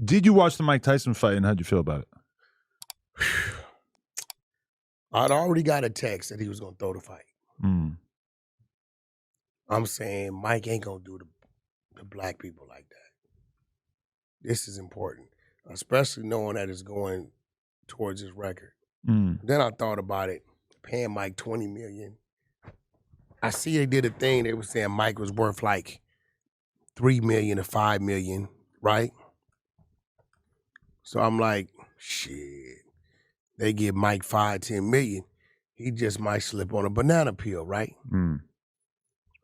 Did you watch the Mike Tyson fight, and how'd you feel about it? I'd already got a text that he was going to throw the fight. Mm. I'm saying Mike ain't going to do the black people like that. This is important, especially knowing that it's going towards his record. Mm. Then I thought about it, paying Mike $20 million. I see they did a thing, they were saying Mike was worth like $3 million or $5 million, right? So I'm like, shit. They give Mike $5-10 million, he just might slip on a banana peel, right? Mm.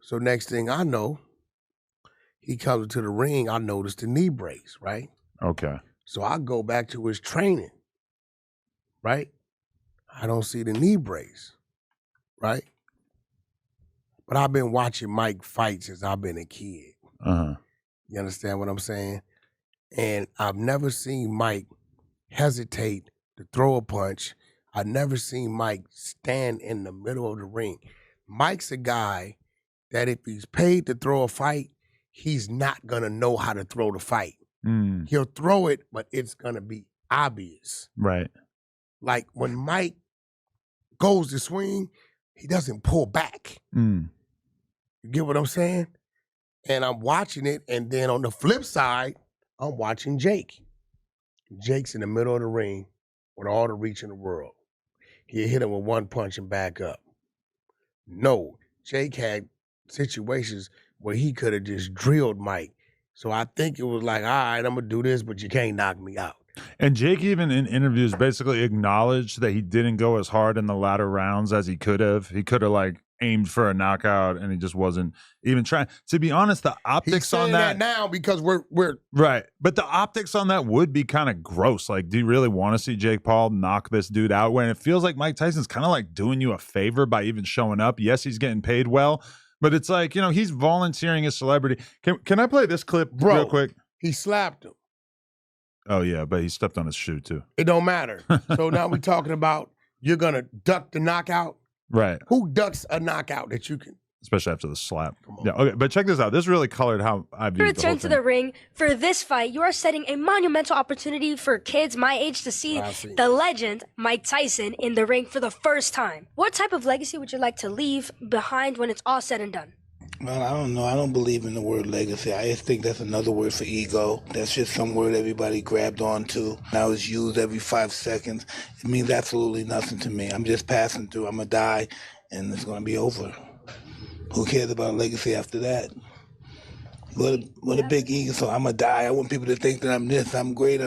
So next thing I know, he comes into the ring, I notice the knee brace, right? Okay. So I go back to his training, right? I don't see the knee brace, right? But I've been watching Mike fight since I've been a kid. Uh-huh. You understand what I'm saying? And I've never seen Mike hesitate to throw a punch. I've never seen Mike stand in the middle of the ring. Mike's a guy that if he's paid to throw a fight, he's not gonna know how to throw the fight. Mm. He'll throw it, but it's gonna be obvious. Right. Like when Mike goes to swing, he doesn't pull back. Mm. You get what I'm saying? And I'm watching it, and then on the flip side, I'm watching Jake. Jake's in the middle of the ring with all the reach in the world. He'll hit him with one punch and back up. No, Jake had situations where he could have just drilled Mike. So I think it was like, all right, I'm going to do this, but you can't knock me out. And Jake even in interviews basically acknowledged that he didn't go as hard in the latter rounds as he could have. He could have like aimed for a knockout, and he just wasn't even trying. To be honest, the optics on that now because we're right, but the optics on that would be kind of gross. Like, do you really want to see Jake Paul knock this dude out when it feels like Mike Tyson's kind of like doing you a favor by even showing up? Yes, he's getting paid well, but it's like, you know, he's volunteering as celebrity. Can I play this clip real quick? He slapped him. Oh yeah, but he stepped on his shoe too. It don't matter. So now we're talking about you're gonna duck the knockout. Right. Who ducks a knockout that you can? Especially after the slap. Yeah. Okay. But check this out. This really colored how I viewed the whole Return to thing. the ring. For this fight, you are setting a monumental opportunity for kids my age to see the legend, Mike Tyson, in the ring for the first time. What type of legacy would you like to leave behind when it's all said and done? Well, I don't know. I don't believe in the word legacy. I just think that's another word for ego. That's just some word everybody grabbed onto. Now it's used every 5 seconds. It means absolutely nothing to me. I'm just passing through. I'm going to die, and it's going to be over. Who cares about legacy after that? What a big ego. So I'm going to die. I want people to think that I'm this, I'm great.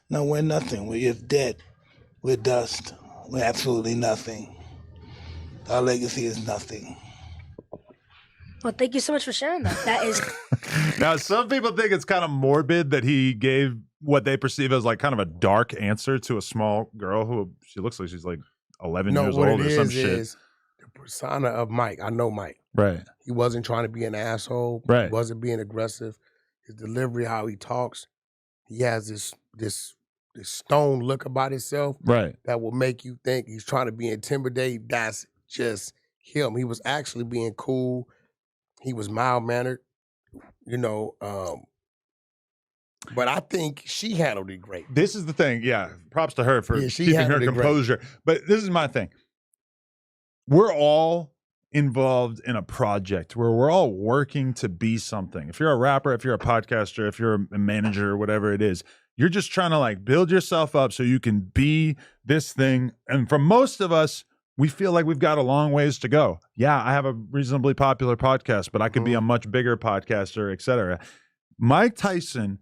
No, we're nothing. We're just dead. We're dust. We're absolutely nothing. Our legacy is nothing. Well, thank you so much for sharing that. That is... Now, some people think it's kind of morbid that he gave what they perceive as like kind of a dark answer to a small girl who she looks like she's like 11 years old or some shit. Is the persona of Mike. I know Mike. Right. He wasn't trying to be an asshole. Right. He wasn't being aggressive. His delivery, how he talks, he has this stone look about himself. Right. That will make you think he's trying to be intimidated. That's just him. He was actually being cool. He was mild-mannered, you know, but I think she handled it great. This is the thing. Yeah, props to her for she keeping her handled it composure. great. But this is my thing. We're all involved in a project where we're all working to be something. If you're a rapper, if you're a podcaster, if you're a manager, whatever it is, you're just trying to like build yourself up so you can be this thing. And for most of us, we feel like we've got a long ways to go. Yeah, I have a reasonably popular podcast, but I could be a much bigger podcaster, et cetera. Mike Tyson,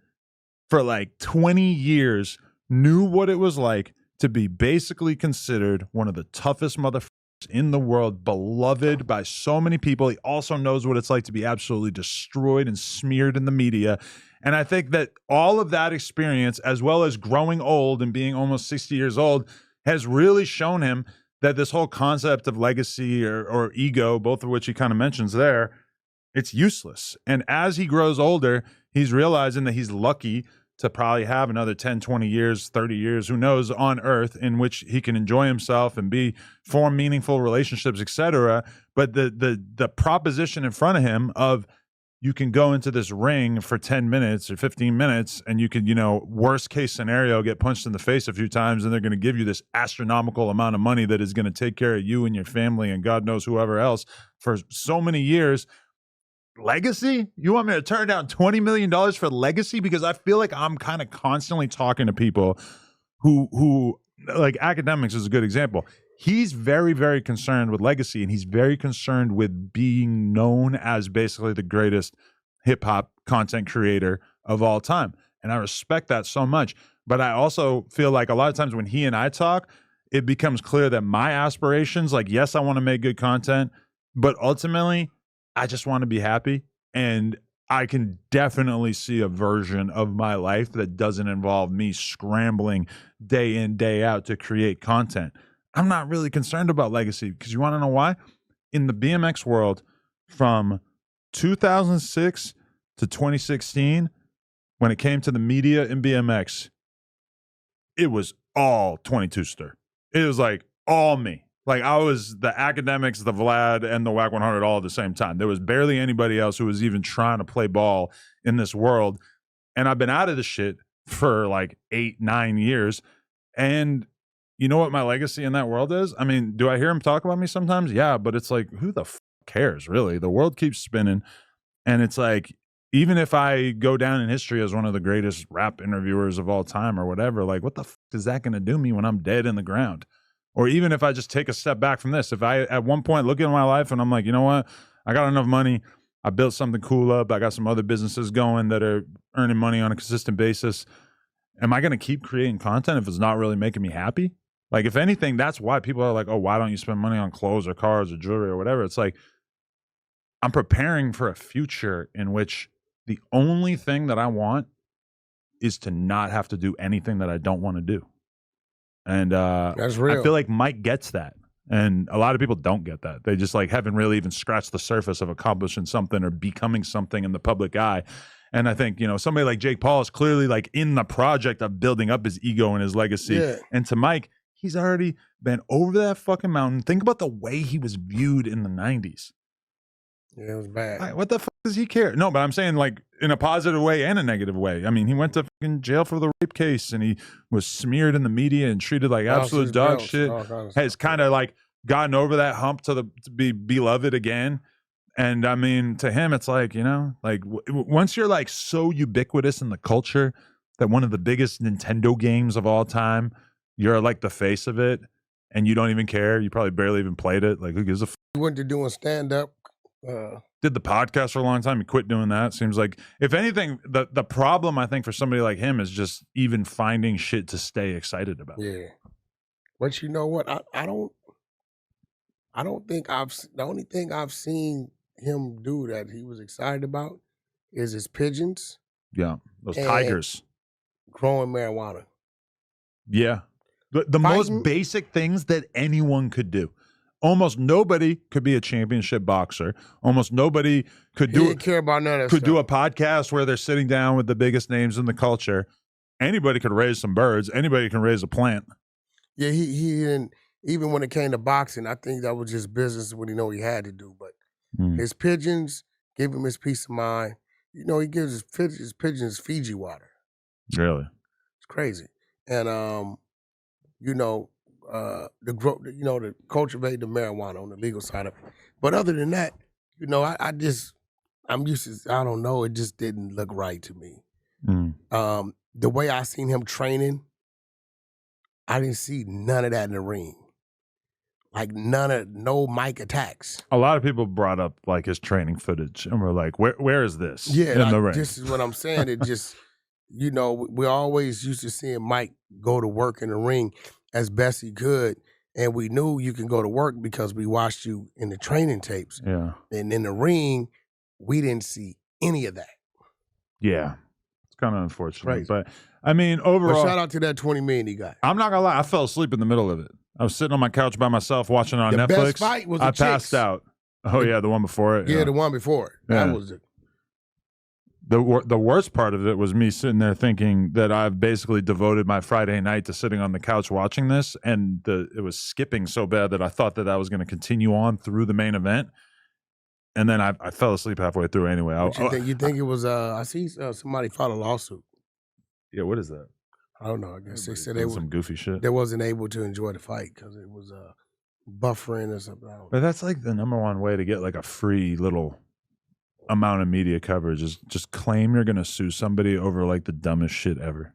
for like 20 years, knew what it was like to be basically considered one of the toughest motherfuckers in the world, beloved by so many people. He also knows what it's like to be absolutely destroyed and smeared in the media. And I think that all of that experience, as well as growing old and being almost 60 years old, has really shown him that this whole concept of legacy or ego, both of which he kind of mentions there, it's useless. And as he grows older, he's realizing that he's lucky to probably have another 10, 20 years, 30 years, who knows, on earth in which he can enjoy himself and form meaningful relationships, etc. But the proposition in front of him of you can go into this ring for 10 minutes or 15 minutes and you can, worst case scenario, get punched in the face a few times and they're going to give you this astronomical amount of money that is going to take care of you and your family and God knows whoever else for so many years. Legacy? You want me to turn down $20 million for legacy? Because I feel like I'm kind of constantly talking to people who like academics is a good example. He's very, very concerned with legacy, and he's very concerned with being known as basically the greatest hip hop content creator of all time. And I respect that so much. But I also feel like a lot of times when he and I talk, it becomes clear that my aspirations, like, yes, I want to make good content, but ultimately, I just want to be happy. And I can definitely see a version of my life that doesn't involve me scrambling day in, day out to create content. I'm not really concerned about legacy because you want to know why? In the BMX world, from 2006 to 2016, when it came to the media in BMX, it was all 22 Stir. It was like all me. Like I was the academics, the Vlad, and the WAC 100 all at the same time. There was barely anybody else who was even trying to play ball in this world. And I've been out of the shit for like 8-9 years. And you know what my legacy in that world is? I mean, do I hear him talk about me sometimes? Yeah, but it's like, who the cares, really? The world keeps spinning. And it's like, even if I go down in history as one of the greatest rap interviewers of all time or whatever, like, what the is that going to do me when I'm dead in the ground? Or even if I just take a step back from this, if I at one point look at my life and I'm like, you know what? I got enough money. I built something cool up. I got some other businesses going that are earning money on a consistent basis. Am I going to keep creating content if it's not really making me happy? Like, if anything, that's why people are like, oh, why don't you spend money on clothes or cars or jewelry or whatever? It's like, I'm preparing for a future in which the only thing that I want is to not have to do anything that I don't want to do. And that's real. I feel like Mike gets that. And a lot of people don't get that. They just like haven't really even scratched the surface of accomplishing something or becoming something in the public eye. And I think, somebody like Jake Paul is clearly like in the project of building up his ego and his legacy. Yeah. And to Mike, he's already been over that fucking mountain. Think about the way he was viewed in the 90s. Yeah, it was bad. Like, what the fuck does he care? No, but I'm saying like in a positive way and a negative way. I mean, he went to fucking jail for the rape case and he was smeared in the media and treated like absolute dog shit. Has kind of like gotten over that hump to be beloved again. And I mean, to him, it's like, once you're like so ubiquitous in the culture that one of the biggest Nintendo games of all time, you're like the face of it and you don't even care. You probably barely even played it. Like, who gives a fuck? He went to doing stand-up. Did the podcast for a long time. He quit doing that. Seems like, if anything, the problem I think for somebody like him is just even finding shit to stay excited about. Yeah, but you know what? I don't think the only thing I've seen him do that he was excited about is his pigeons. Yeah, those tigers growing marijuana. Yeah, the most basic things that anyone could do. Almost nobody could be a championship boxer. Almost nobody could do care about none of that could stuff. do a podcast where they're sitting down with the biggest names in the culture. Anybody could raise some birds. Anybody can raise a plant. Yeah, he didn't. Even when it came to boxing, I think that was just business what he had to do. But his pigeons give him his peace of mind. He gives his pigeons Fiji water. Really? It's crazy. And the cultivate the marijuana on the legal side of it. But other than that, I'm used to, I don't know, it just didn't look right to me. The way I seen him training, I didn't see none of that in the ring. Like no mic attacks. A lot of people brought up like his training footage and were like, where is this in the ring? This is what I'm saying. It just, we always used to seeing Mike go to work in the ring as best he could. And we knew you can go to work because we watched you in the training tapes. Yeah. And in the ring, we didn't see any of that. Yeah. It's kind of unfortunate. Crazy. But I mean, overall. But shout out to that $20 million he got. I'm not going to lie. I fell asleep in the middle of it. I was sitting on my couch by myself watching it on Netflix. The best fight was the chicks. passed out. Oh, yeah. The one before it. Yeah, the one before it. Yeah. That was it. The worst part of it was me sitting there thinking that I've basically devoted my Friday night to sitting on the couch watching this, and it was skipping so bad that I thought that was going to continue on through the main event. And then I fell asleep halfway through anyway. You think it was? I see somebody filed a lawsuit. Yeah, what is that? I don't know. I guess they said some goofy shit. They wasn't able to enjoy the fight because it was buffering or something. But that's like the number one way to get like a free little amount of media coverage is just claim you're gonna sue somebody over like the dumbest shit ever.